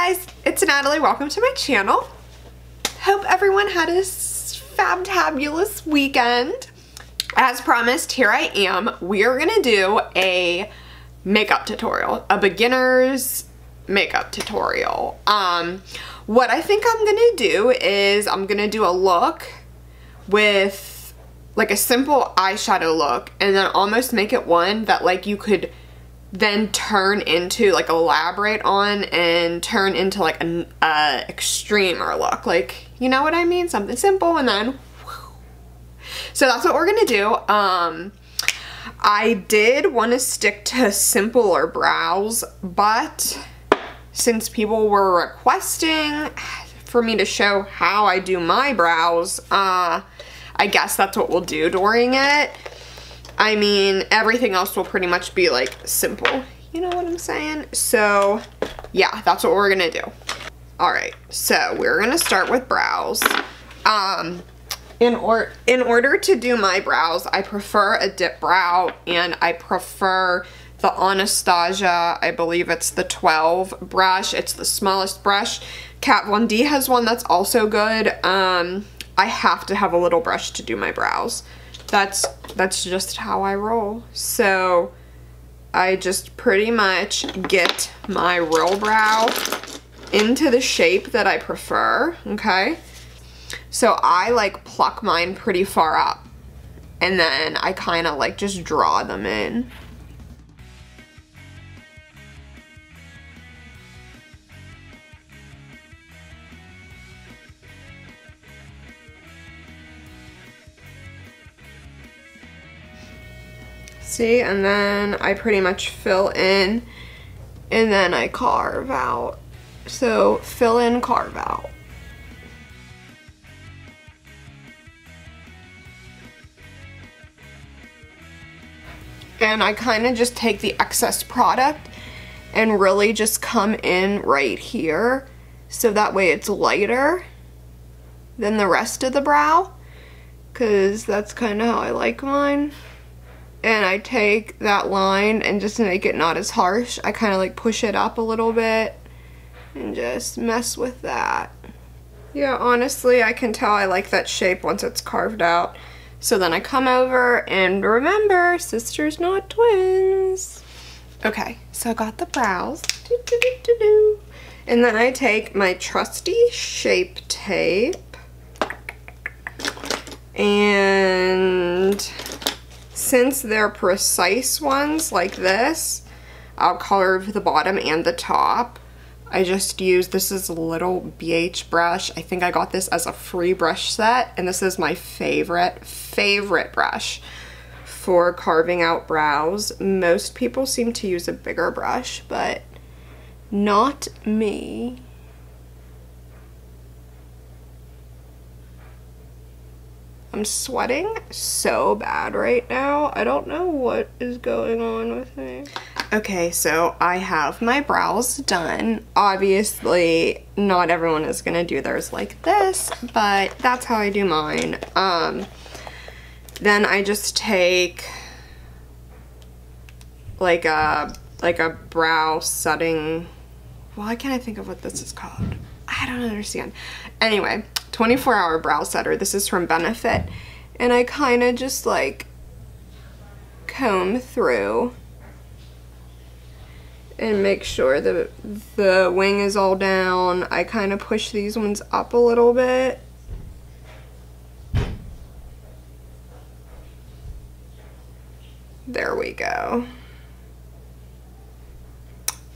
guys, it's Natalie. Welcome to my channel. Hope everyone had a fabulous weekend. As promised, here I am. We are gonna do a makeup tutorial, a beginner's makeup tutorial. What I think I'm gonna do is I'm gonna do a look with like a simple eyeshadow look and then almost make it one that like you could then turn into, like elaborate on and turn into like an extremer look. Like, you know what I mean? Something simple and then whew. So that's what we're gonna do. I did want to stick to simpler brows, but since people were requesting for me to show how I do my brows, I guess that's what we'll do during it. I mean, everything else will pretty much be like simple. You know what I'm saying? So yeah, that's what we're gonna do. Alright, so we're gonna start with brows. In order to do my brows, I prefer a dip brow and I prefer the Anastasia, I believe it's the 12 brush. It's the smallest brush. Kat Von D has one that's also good. I have to have a little brush to do my brows. That's just how I roll. So I just pretty much get my real brow into the shape that I prefer, okay? So I like pluck mine pretty far up and then I kind of like just draw them in. See, and then I pretty much fill in and then I carve out. So fill in, carve out. And I kind of just take the excess product and really just come in right here so that way it's lighter than the rest of the brow, because that's kind of how I like mine. And I take that line and just to make it not as harsh, I kind of like push it up a little bit and just mess with that. Yeah, honestly, I can tell I like that shape once it's carved out. So then I come over and remember, sisters not twins. Okay, so I got the brows. And then I take my trusty Shape Tape and since they're precise ones like this, I'll carve the bottom and the top. I just use, this is a little BH brush. I think I got this as a free brush set, and this is my favorite brush for carving out brows. Most people seem to use a bigger brush, but not me. I'm sweating so bad right now. I don't know what is going on with me. Okay, so I have my brows done. Obviously, not everyone is gonna do theirs like this, but that's how I do mine. Then I just take like a brow setting. Why can't I think of what this is called? I don't understand. Anyway, 24-hour brow setter. This is from Benefit. And I kind of just like comb through and make sure the wing is all down. I kind of push these ones up a little bit. There we go.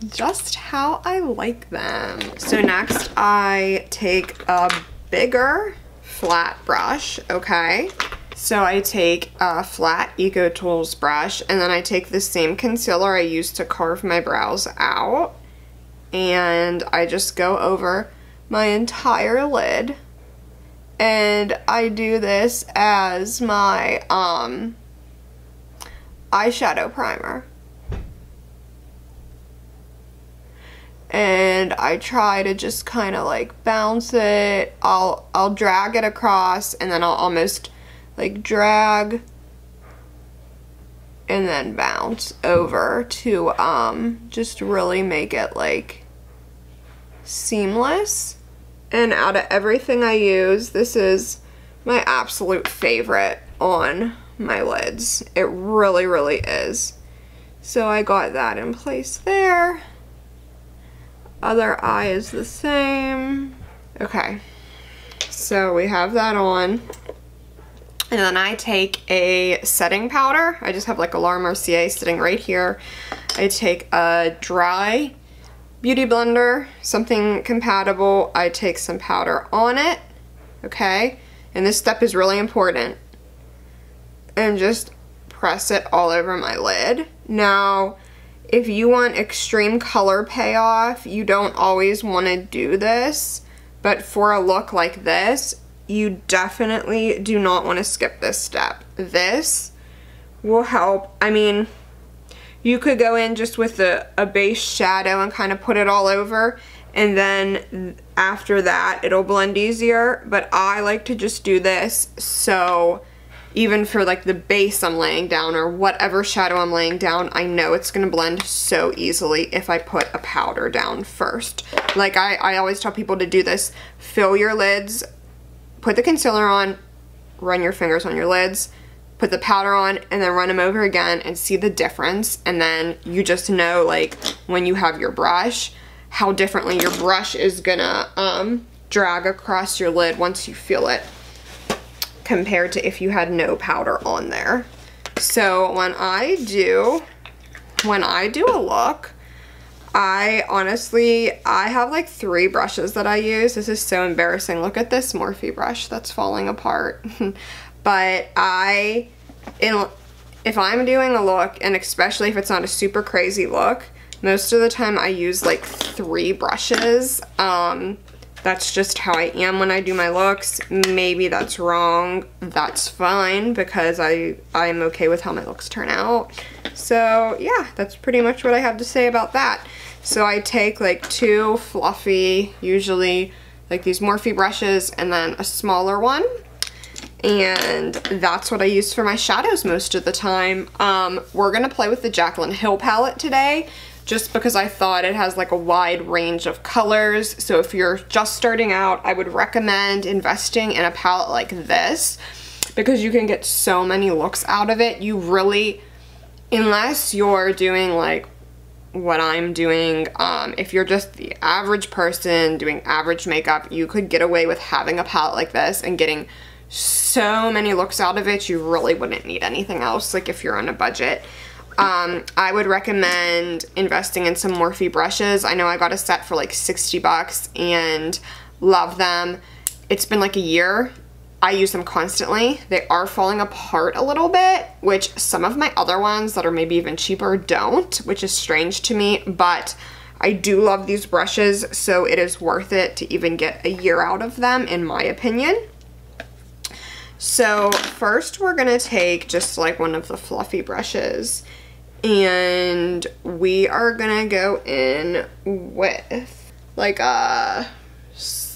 Just how I like them. So next I take a bigger flat brush, okay? So I take a flat Eco Tools brush and then I take the same concealer I used to carve my brows out and I just go over my entire lid and I do this as my eyeshadow primer. And I try to just kind of like bounce it. I'll drag it across and then I'll almost like drag and then bounce over to just really make it like seamless. And out of everything I use, this is my absolute favorite on my lids. It really, really is. So I got that in place there. Other eye is the same. Okay, so we have that on. And then I take a setting powder. I just have like a Laura Mercier sitting right here. I take a dry beauty blender, something compatible. I take some powder on it, okay? And this step is really important. And just press it all over my lid. Now, if you want extreme color payoff, you don't always want to do this. But for a look like this, you definitely do not want to skip this step. This will help. I mean, you could go in just with a base shadow and kind of put it all over, and then after that it'll blend easier, but I like to just do this, so even for like the base I'm laying down or whatever shadow I'm laying down, I know it's gonna blend so easily if I put a powder down first. Like I always tell people to do this. Fill your lids, put the concealer on, run your fingers on your lids, put the powder on, and then run them over again and see the difference. And then you just know, like, when you have your brush, how differently your brush is gonna drag across your lid once you feel it, compared to if you had no powder on there. So when I do a look, I have like 3 brushes that I use. This is so embarrassing. Look at this Morphe brush that's falling apart. But if I'm doing a look, and especially if it's not a super crazy look, most of the time I use like 3 brushes. That's just how I am when I do my looks. Maybe that's wrong. That's fine, because I'm okay with how my looks turn out. So yeah, that's pretty much what I have to say about that. So I take like 2 fluffy, usually like these Morphe brushes, and then a smaller one. And that's what I use for my shadows most of the time. We're gonna play with the Jaclyn Hill palette today, just because I thought it has like a wide range of colors. So if you're just starting out, I would recommend investing in a palette like this, because you can get so many looks out of it. You really, unless you're doing like what I'm doing, if you're just the average person doing average makeup, you could get away with having a palette like this and getting so many looks out of it. You really wouldn't need anything else, like if you're on a budget. I would recommend investing in some Morphe brushes. I know I got a set for like 60 bucks and love them. It's been like a year. I use them constantly. They are falling apart a little bit, which some of my other ones that are maybe even cheaper don't, which is strange to me, but I do love these brushes, so it is worth it to even get a year out of them, in my opinion. So first we're gonna take just like one of the fluffy brushes, and we are gonna go in with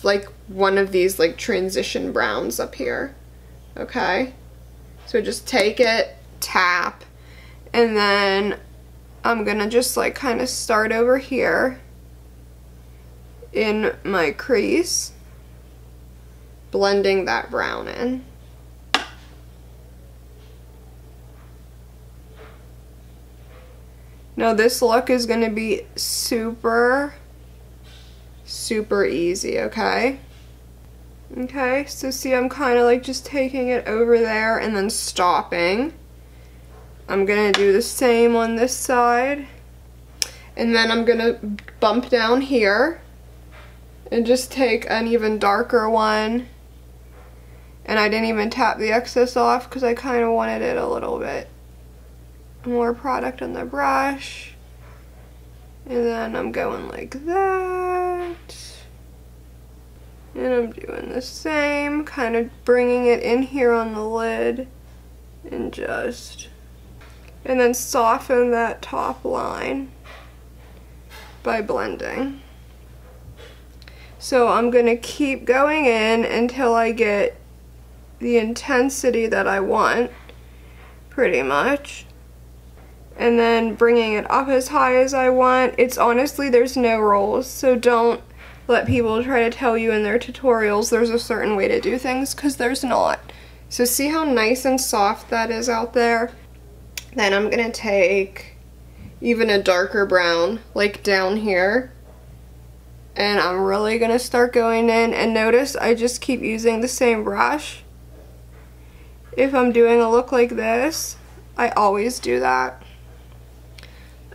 like one of these like transition browns up here. Okay, so just take it, tap, and then I'm gonna just like kind of start over here in my crease, blending that brown in. Now this look is going to be super easy, okay? Okay, so see, I'm kind of like just taking it over there and then stopping. I'm going to do the same on this side. And then I'm going to bump down here and just take an even darker one. And I didn't even tap the excess off because I kind of wanted it a little bit more product on the brush. And then I'm going like that. And I'm doing the same, kind of bringing it in here on the lid and then soften that top line by blending. So I'm gonna keep going in until I get the intensity that I want, pretty much. And then bringing it up as high as I want. It's honestly, there's no rules, so don't let people try to tell you in their tutorials there's a certain way to do things, because there's not. So see how nice and soft that is out there? Then I'm gonna take even a darker brown, like down here, and I'm really gonna start going in, and notice I just keep using the same brush. If I'm doing a look like this, I always do that.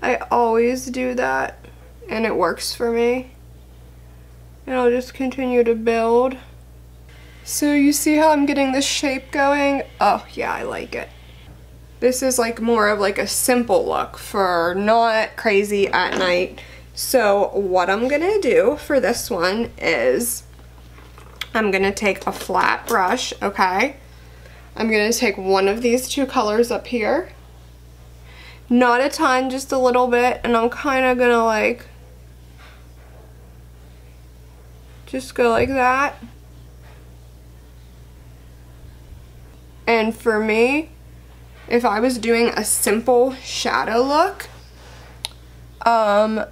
I always do that, and it works for me. And I'll just continue to build. So you see how I'm getting this shape going? Oh yeah, I like it. This is like more of like a simple look for not crazy at night. So what I'm gonna do for this one is I'm gonna take a flat brush, okay? I'm gonna take one of these two colors up here. Not a ton, just a little bit, and I'm kind of gonna like just go like that. And for me, if I was doing a simple shadow look, I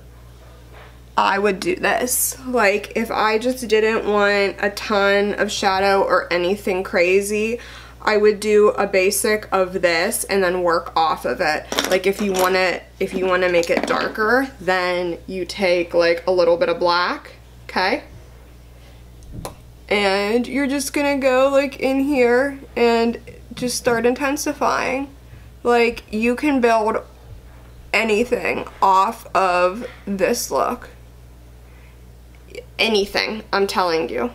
would do this. Like if I just didn't want a ton of shadow or anything crazy, I would do a basic of this and then work off of it. Like if you want to make it darker, then you take like a little bit of black, okay? And you're just gonna go like in here and just start intensifying. Like you can build anything off of this look. Anything, I'm telling you.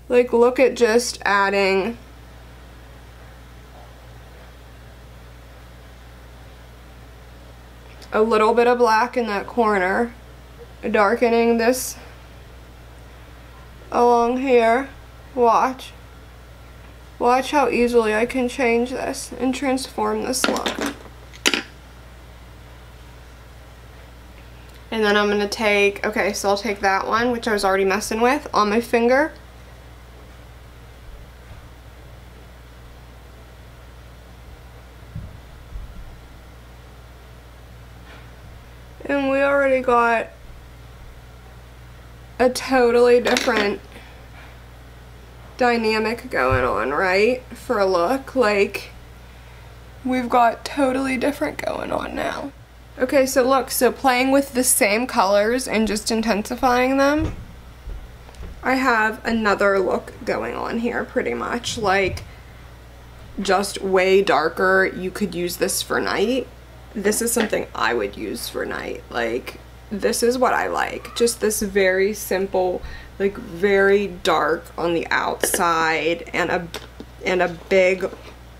Like look at just adding a little bit of black in that corner, darkening this along here. Watch. Watch how easily I can change this and transform this look. And then I'm going to take, okay, so I'll take that one, which I was already messing with, on my finger. And we already got a totally different dynamic going on, right? For a look, like we've got totally different going on now. Okay, so look, so playing with the same colors and just intensifying them, I have another look going on here pretty much, like just way darker. You could use this for night. This is something I would use for night. Like this is what I like, just this very simple, like very dark on the outside and a big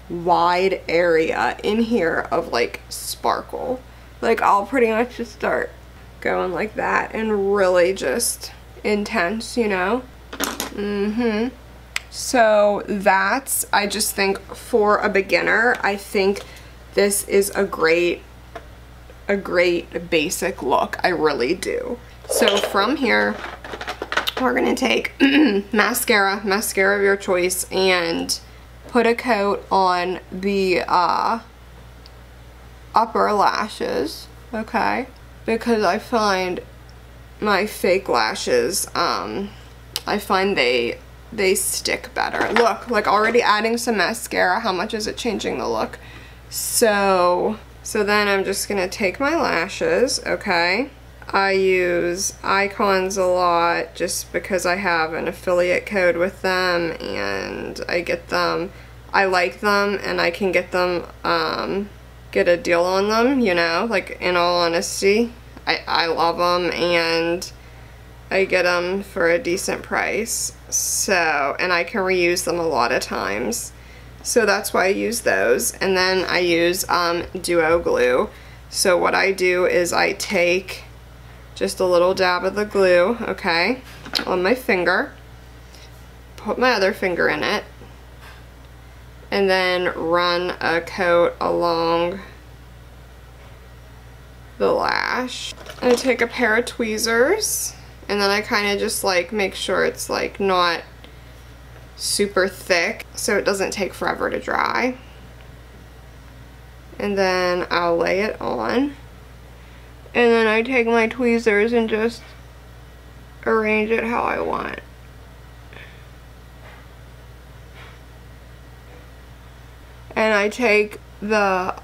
wide area in here of like sparkle. Like I'll pretty much just start going like that and really just intense, you know? So that's, I just think for a beginner, I think this is a great basic look. I really do. So from here, we're gonna take mascara of your choice, and put a coat on the upper lashes, okay? Because I find my fake lashes, I find they stick better. Look, like already adding some mascara, how much is it changing the look? So then I'm just gonna take my lashes, okay? I use Icons a lot just because I have an affiliate code with them and I get them, I like them, and I can get them, get a deal on them, you know, like in all honesty. I love them and I get them for a decent price. So, and I can reuse them a lot of times. So that's why I use those. And then I use Duo glue. So what I do is I take just a little dab of the glue, okay, on my finger, put my other finger in it, and then run a coat along the lash. I take a pair of tweezers, and then I kind of just like make sure it's like not super thick so it doesn't take forever to dry. And then I'll lay it on. And then I take my tweezers and just arrange it how I want. And I take the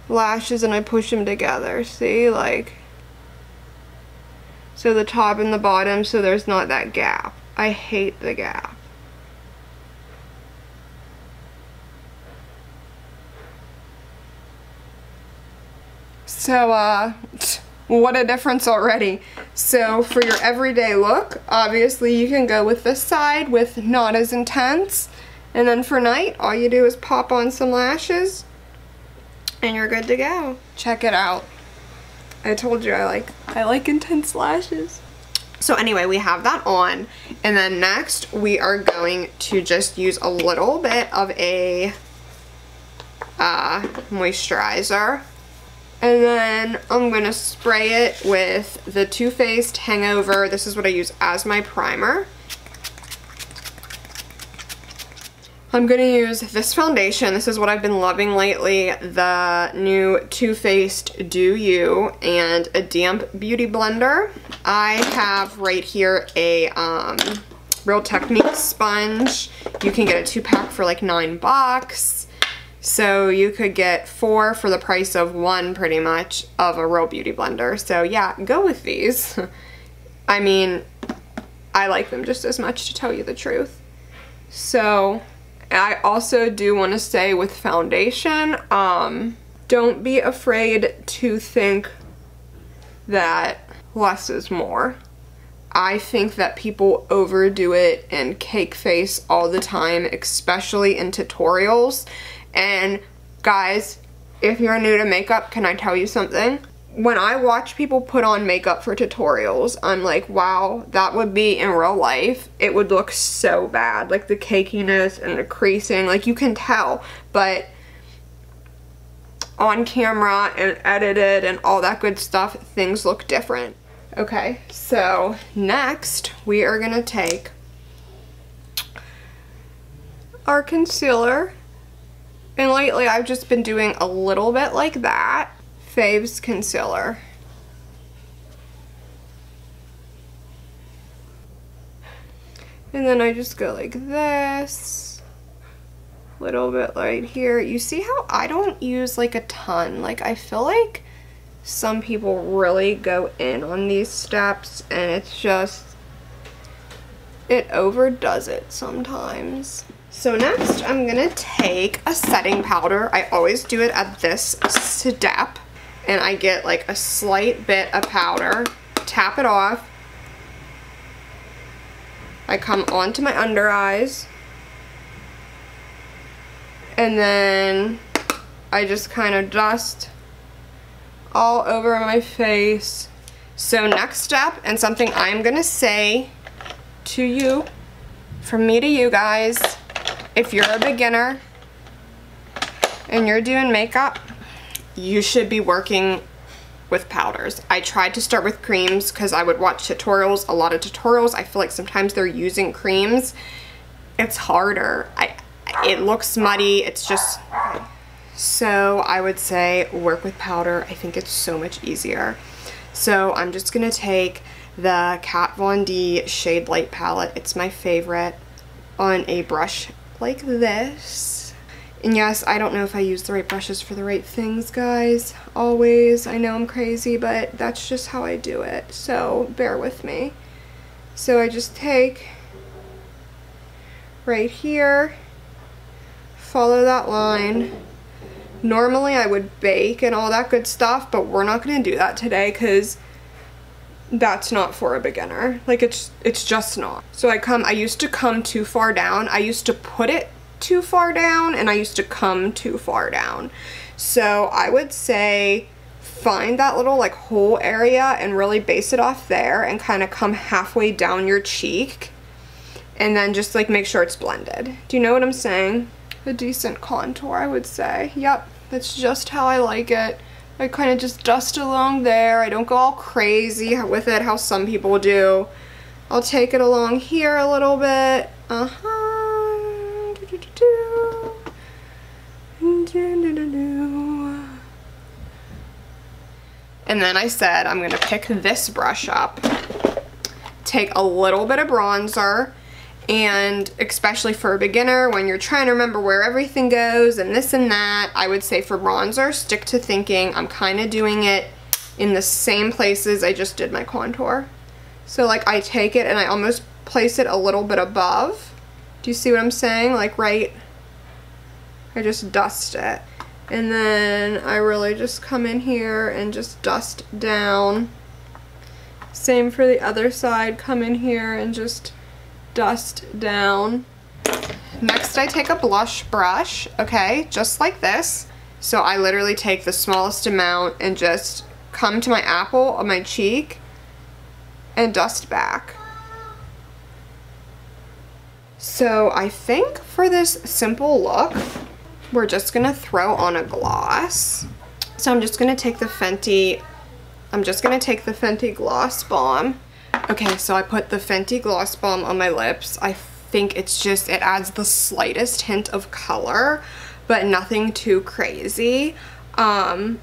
lashes and I push them together. See, like, so the top and the bottom, so there's not that gap. I hate the gap. So, what a difference already. So for your everyday look, obviously you can go with this side with not as intense. And then for night, all you do is pop on some lashes and you're good to go. Check it out. I told you I like intense lashes. So anyway, we have that on. And then next we are going to just use a little bit of a moisturizer. And then I'm going to spray it with the Too Faced Hangover. This is what I use as my primer. I'm going to use this foundation. This is what I've been loving lately. The new Too Faced Do You and a damp beauty blender. I have right here a Real Technique sponge. You can get a 2-pack for like $9. So you could get 4 for the price of 1 pretty much of a real beauty blender. So yeah, go with these. I mean, I like them just as much, to tell you the truth. So I also do want to say with foundation, don't be afraid to think that less is more. I think that people overdo it and cake face all the time, especially in tutorials. And guys, if you're new to makeup, can I tell you something? When I watch people put on makeup for tutorials, I'm like, wow, that would be in real life. It would look so bad. Like the cakiness and the creasing, like you can tell. But on camera and edited and all that good stuff, things look different. Okay, so next we are gonna take our concealer. And lately I've just been doing a little bit like that. Faves concealer. And then I just go like this. Little bit right here. You see how I don't use like a ton. Like I feel like some people really go in on these steps and it's just, it overdoes it sometimes. So next I'm gonna take a setting powder. I always do it at this step. And I get like a slight bit of powder, tap it off. I come onto my under eyes. And then I just kind of dust all over my face. So next step, and something I'm gonna say to you, from me to you guys, if you're a beginner and you're doing makeup, you should be working with powders. I tried to start with creams because I would watch tutorials, a lot of tutorials. I feel like sometimes they're using creams. It's harder. It looks muddy. It's just, so I would say work with powder. I think it's so much easier. So I'm just gonna take the Kat Von D Shade Light palette. It's my favorite, on a brush like this. And yes, I don't know if I use the right brushes for the right things, guys. Always. I know I'm crazy, but that's just how I do it. So bear with me. So I just take right here, follow that line. Normally I would bake and all that good stuff, but we're not going to do that today because that's not for a beginner. Like it's just not. So I used to come too far down. I used to put it too far down and I used to come too far down. So I would say find that little like hole area and really base it off there and kind of come halfway down your cheek and then just like make sure it's blended. Do you know what I'm saying? A decent contour, I would say. Yep, that's just how I like it. I kind of just dust along there. I don't go all crazy with it how some people do. I'll take it along here a little bit. And then I said I'm gonna pick this brush up, take a little bit of bronzer, and especially for a beginner, when you're trying to remember where everything goes and this and that, I would say for bronzer, stick to thinking I'm kind of doing it in the same places I just did my contour. So like I take it and I almost place it a little bit above. Do you see what I'm saying? Like right, I just dust it. And then I really just come in here and just dust down. Same for the other side, come in here and just dust down. Next I take a blush brush, okay, just like this. So I literally take the smallest amount and just come to my apple of my cheek and dust back. So I think for this simple look, we're just gonna throw on a gloss. So I'm just gonna take the Fenty Gloss Bomb. Okay, so I put the Fenty Gloss Bomb on my lips. I think it's just, it adds the slightest hint of color, but nothing too crazy. I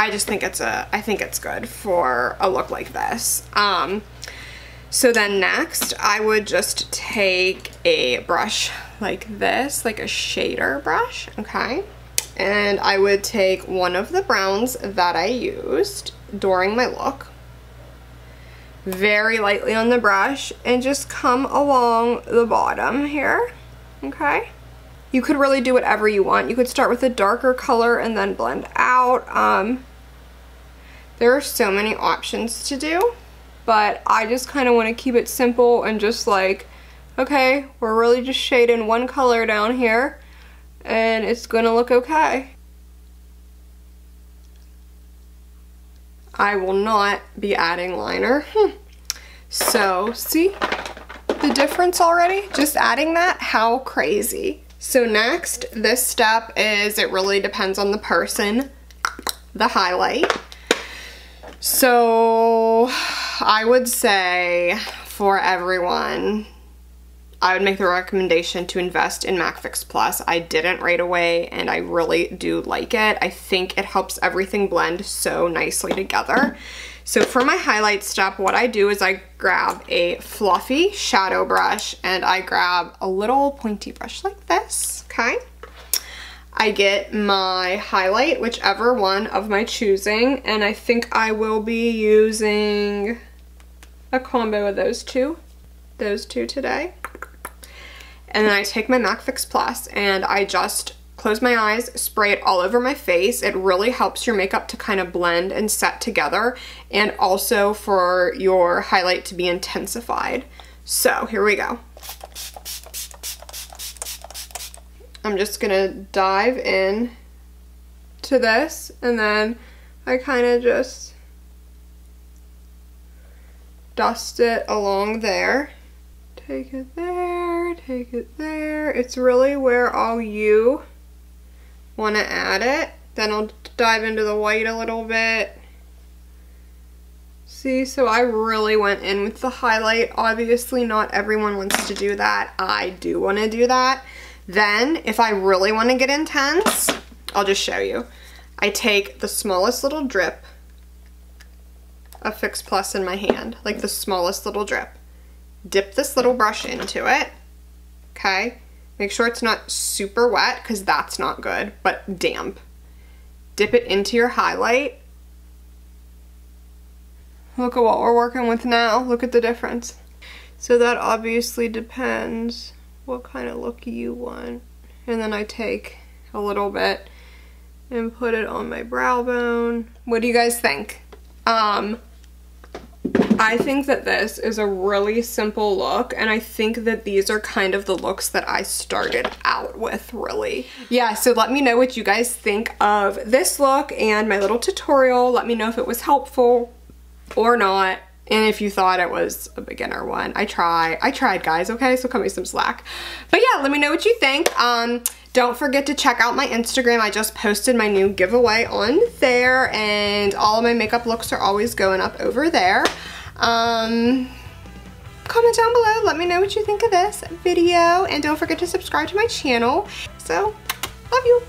just think I think it's good for a look like this. So then next, I would just take a brush like this, like a shader brush, okay? And I would take one of the browns that I used during my look, very lightly on the brush, and just come along the bottom here, okay? You could really do whatever you want. You could start with a darker color and then blend out. There are so many options to do, but I just kind of want to keep it simple and just like, okay, we're really just shading one color down here and it's gonna look okay. I will not be adding liner. So, see the difference already? Just adding that, how crazy. So next, this step is, it really depends on the person, the highlight. So I would say for everyone, I would make the recommendation to invest in MAC Fix Plus. I didn't right away and I really do like it. I think it helps everything blend so nicely together. So for my highlight step, what I do is I grab a fluffy shadow brush and I grab a little pointy brush like this, okay? I get my highlight, whichever one of my choosing, and I think I will be using a combo of those two today. And then I take my MAC Fix Plus and I just close my eyes, spray it all over my face. It really helps your makeup to kind of blend and set together, and also for your highlight to be intensified. So here we go. I'm just gonna dive in to this, and then I kind of just dust it along there. Take it there, take it there. It's really where all you want to add it. Then I'll dive into the white a little bit. See, so I really went in with the highlight. Obviously not everyone wants to do that. I do want to do that. Then, if I really want to get intense, I'll just show you. I take the smallest little drip of Fix Plus in my hand, like the smallest little drip. Dip this little brush into it, okay? Make sure it's not super wet, because that's not good, but damp. Dip it into your highlight. Look at what we're working with now. Look at the difference. So that obviously depends what kind of look you want. And then I take a little bit and put it on my brow bone. What do you guys think? I think that this is a really simple look, and I think that these are kind of the looks that I started out with, really. Yeah, so let me know what you guys think of this look and my little tutorial. Let me know if it was helpful or not, and if you thought it was a beginner one. I tried, guys, okay? So cut me some slack. But yeah, let me know what you think. Don't forget to check out my Instagram. I just posted my new giveaway on there, and all of my makeup looks are always going up over there. Comment down below, let me know what you think of this video, and don't forget to subscribe to my channel. So, Love you.